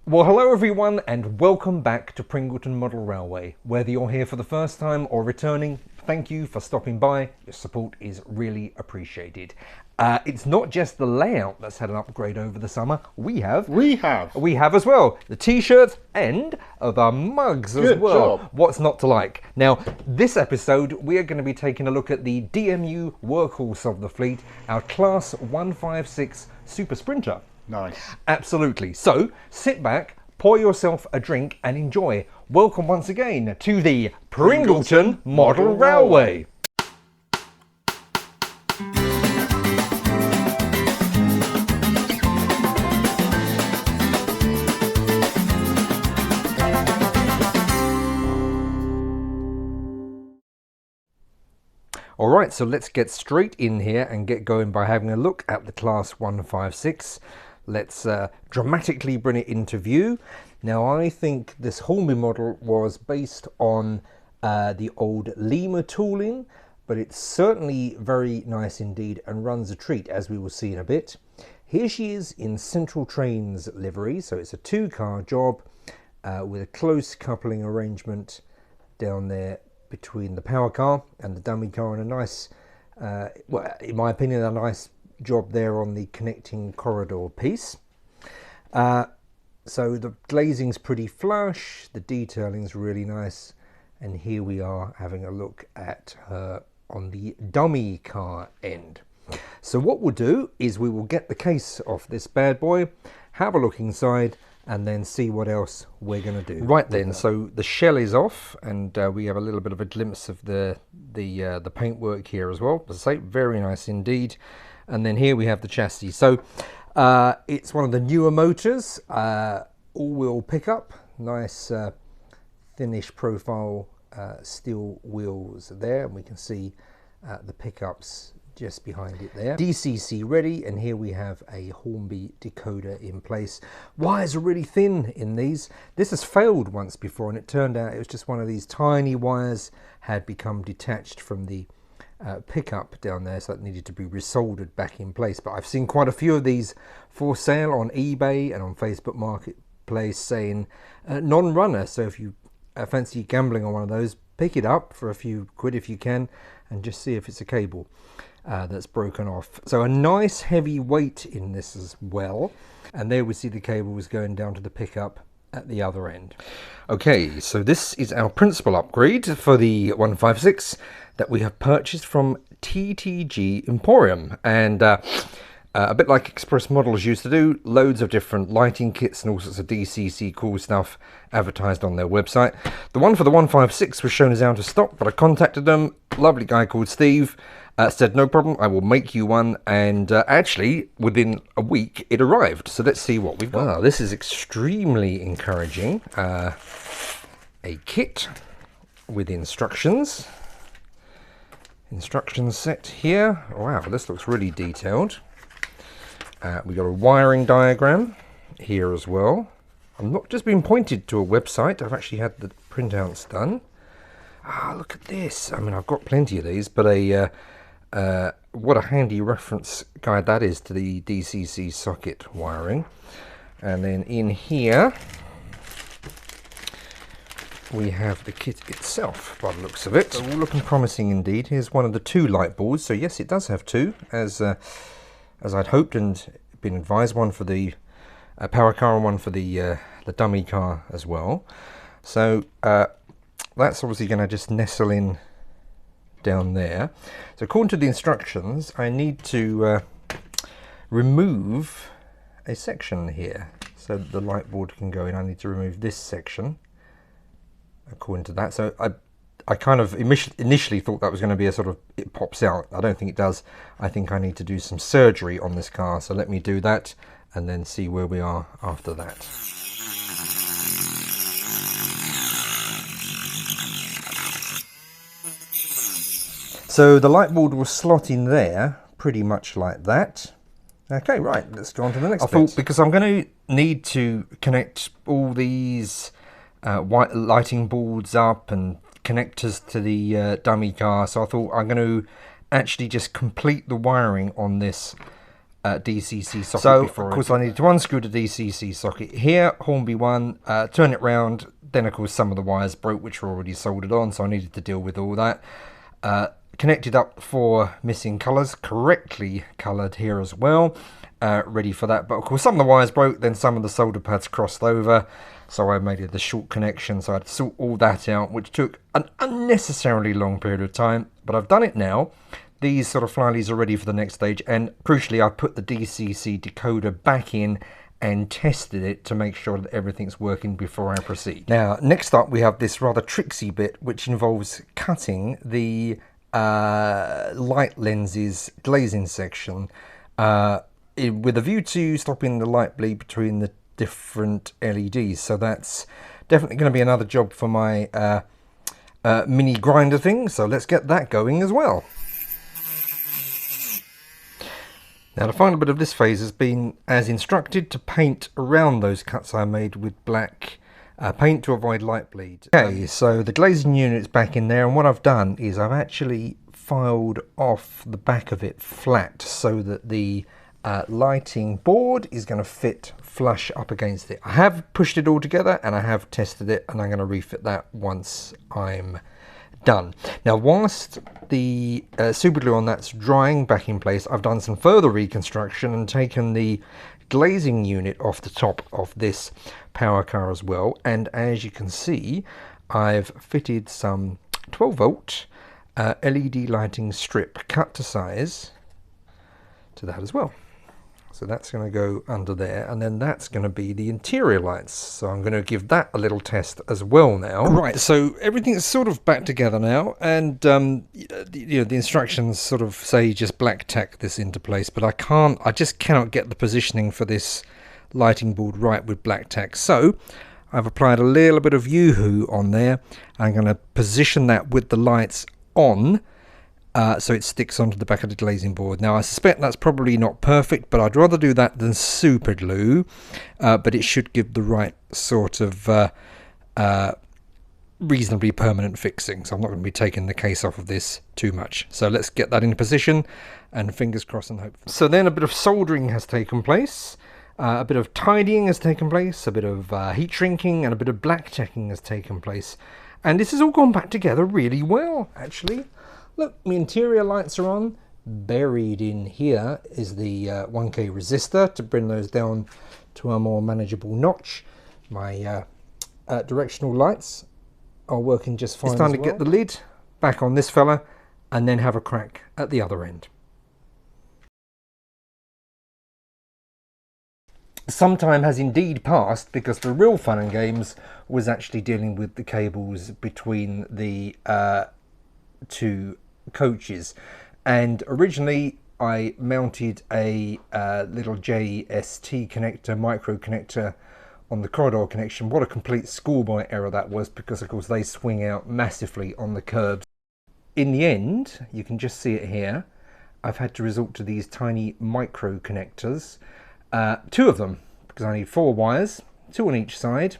Well, hello everyone and welcome back to Pringleton Model Railway. Whether you're here for the first time or returning, thank you for stopping by. Your support is really appreciated. It's not just the layout that's had an upgrade over the summer. We have as well the t-shirts and the mugs as well. Job. What's not to like? Now, this episode we are going to be taking a look at the DMU workhorse of the fleet, our Class 156 Super Sprinter. Nice. Absolutely. So sit back, pour yourself a drink and enjoy. Welcome once again to the Pringleton Model Railway. Alright, so let's get straight in here and get going by having a look at the Class 156. Let's dramatically bring it into view. Now, I think this Hornby model was based on the old Lima tooling, but it's certainly very nice indeed and runs a treat, as we will see in a bit. Here she is in Central Trains livery, so it's a two-car job with a close coupling arrangement down there between the power car and the dummy car, and a nice, well, in my opinion, a nice job there on the connecting corridor piece. So the glazing's pretty flush, the detailing's really nice, and here we are having a look at her on the dummy car end. So what we'll do is we will get the case off this bad boy, have a look inside, and then see what else we're going to do. Right then, so the shell is off, and we have a little bit of a glimpse of the paintwork here as well. As I say, very nice indeed. And then here we have the chassis. So it's one of the newer motors, all-wheel pickup, nice thinnish profile steel wheels there, and we can see the pickups just behind it there. DCC ready, and here we have a Hornby decoder in place. Wires are really thin in these. This has failed once before, and it turned out it was just one of these tiny wires had become detached from the pickup down there, so that needed to be resoldered back in place. But I've seen quite a few of these for sale on eBay and on Facebook Marketplace saying non-runner, so if you fancy gambling on one of those, pick it up for a few quid if you can and just see if it's a cable that's broken off. So a nice heavy weight in this as well, and there we see the cables going down to the pickup at the other end. Okay, so this is our principal upgrade for the 156 that we have purchased from TTG Emporium, and a bit like Express Models used to do, loads of different lighting kits and all sorts of DCC cool stuff advertised on their website. The one for the 156 was shown as out of stock, but I contacted them. Lovely guy called Steve said no problem, I will make you one, and actually within a week it arrived. So let's see what we've got. Wow, this is extremely encouraging. A kit with instructions set here. Wow, this looks really detailed. We got a wiring diagram here as well. I'm not just being pointed to a website, I've actually had the printouts done. Ah, look at this. I mean, I've got plenty of these, but what a handy reference guide that is to the DCC socket wiring. And then in here we have the kit itself by the looks of it. So all looking promising indeed. Here's one of the two light boards. So yes, it does have two, as I'd hoped and been advised. One for the power car and one for the dummy car as well. So that's obviously going to just nestle in down there. So according to the instructions, I need to remove a section here so that the light board can go in. I need to remove this section according to that. So I kind of initially thought that was going to be a sort of, it pops out. I don't think it does. I think I need to do some surgery on this car, so let me do that and then see where we are after that. So the light board will slot in there pretty much like that. Okay, right, let's go on to the next bit. I thought, because I'm going to need to connect all these white lighting boards up and connectors to the dummy car, so I thought I'm going to actually just complete the wiring on this DCC socket. So before of course I need to unscrew the DCC socket here, Hornby one, turn it round. Then of course some of the wires broke which were already soldered on, so I needed to deal with all that. Connected up 4 missing colours, correctly coloured here as well, ready for that. But of course some of the wires broke, then some of the solder pads crossed over, so I made it the short connection, so I had to sort all that out, which took an unnecessarily long period of time, but I've done it now. These sort of flyleads are ready for the next stage, and crucially I put the DCC decoder back in and tested it to make sure that everything's working before I proceed. Now next up we have this rather tricksy bit which involves cutting the light lenses glazing section with a view to stopping the light bleed between the different LEDs. So that's definitely going to be another job for my mini grinder thing, so let's get that going as well. Now the final bit of this phase has been, as instructed, to paint around those cuts I made with black paint to avoid light bleed. Okay, so the glazing unit's back in there, and what I've done is I've actually filed off the back of it flat so that the lighting board is going to fit flush up against it. I have pushed it all together and I have tested it, and I'm going to refit that once I'm done. Now whilst the super glue on that's drying back in place, I've done some further reconstruction and taken the glazing unit off the top of this power car as well, and as you can see I've fitted some 12 volt LED lighting strip cut to size to that as well. So that's going to go under there, and then that's going to be the interior lights. So I'm going to give that a little test as well now. Right, so everything's sort of back together now, and the instructions sort of say just black tack this into place, but I just cannot get the positioning for this lighting board right with black tack. So I've applied a little bit of Yoo-hoo on there. I'm going to position that with the lights on, so it sticks onto the back of the glazing board. Now I suspect that's probably not perfect, but I'd rather do that than super glue, but it should give the right sort of reasonably permanent fixing, so I'm not going to be taking the case off of this too much. So let's get that in position, and fingers crossed and hope. So then a bit of soldering has taken place, a bit of tidying has taken place, a bit of heat shrinking, and a bit of black tacking has taken place, and this has all gone back together really well actually. Look, my interior lights are on. Buried in here is the 1K resistor to bring those down to a more manageable notch. My directional lights are working just fine. It's time to get the lid back on this fella and then have a crack at the other end. Some time has indeed passed, because the real fun and games was actually dealing with the cables between the two coaches. And originally I mounted a little JST connector, micro connector, on the corridor connection. What a complete schoolboy error that was, because of course they swing out massively on the curbs. In the end, you can just see it here, I've had to resort to these tiny micro connectors, 2 of them, because I need 4 wires, 2 on each side,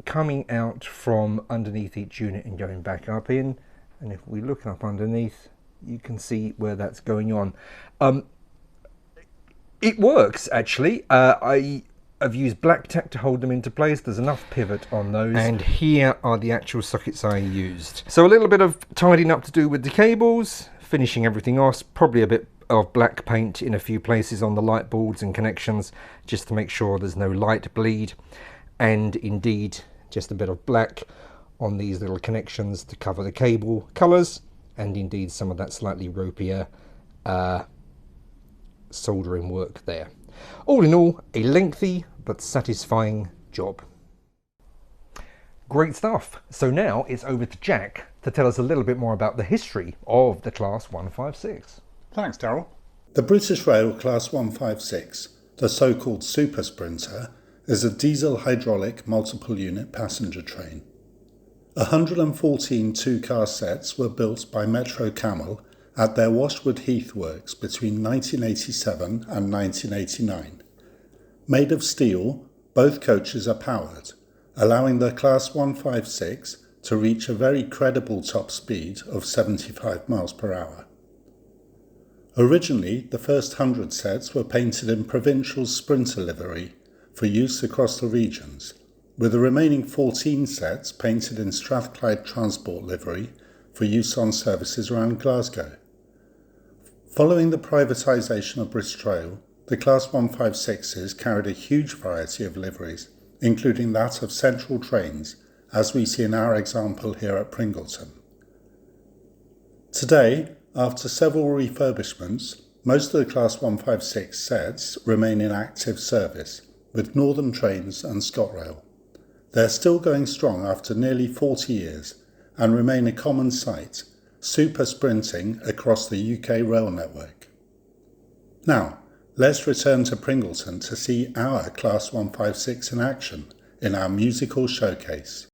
coming out from underneath each unit and going back up in. And if we look up underneath, you can see where that's going on. It works actually. I've used black tack to hold them into place. There's enough pivot on those. And here are the actual sockets I used. So a little bit of tidying up to do with the cables, finishing everything off, probably a bit of black paint in a few places on the light boards and connections, just to make sure there's no light bleed. And indeed, just a bit of black on these little connections to cover the cable colours, and indeed some of that slightly ropier soldering work there. All in all, a lengthy but satisfying job. Great stuff. So now it's over to Jack to tell us a little bit more about the history of the Class 156. Thanks, Darryl. The British Rail Class 156, the so-called Super Sprinter, is a diesel hydraulic multiple unit passenger train. 114 two-car sets were built by Metro Camel at their Washwood Heath works between 1987 and 1989. Made of steel, both coaches are powered, allowing the Class 156 to reach a very credible top speed of 75 miles per hour. Originally, the first 100 sets were painted in provincial sprinter livery for use across the regions, with the remaining 14 sets painted in Strathclyde transport livery for use on services around Glasgow. Following the privatisation of British Rail, the Class 156s carried a huge variety of liveries, including that of central trains, as we see in our example here at Pringleton. Today, after several refurbishments, most of the Class 156 sets remain in active service, with Northern Trains and ScotRail. They are still going strong after nearly 40 years and remain a common sight, super sprinting across the UK rail network. Now, let's return to Pringleton to see our Class 156 in action in our musical showcase.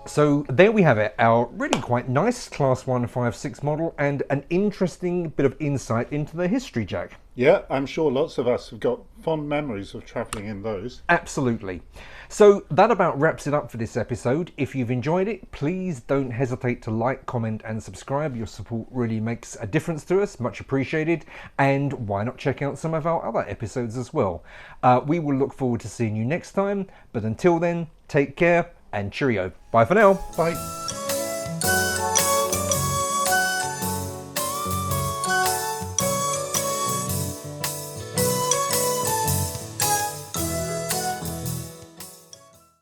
So there we have it, our really quite nice Class 156 model and an interesting bit of insight into the history, Jack. Yeah, I'm sure lots of us have got fond memories of travelling in those. Absolutely. So that about wraps it up for this episode. If you've enjoyed it, please don't hesitate to like, comment and subscribe. Your support really makes a difference to us, much appreciated. And why not check out some of our other episodes as well. We will look forward to seeing you next time, but until then, take care and cheerio. Bye for now. Bye.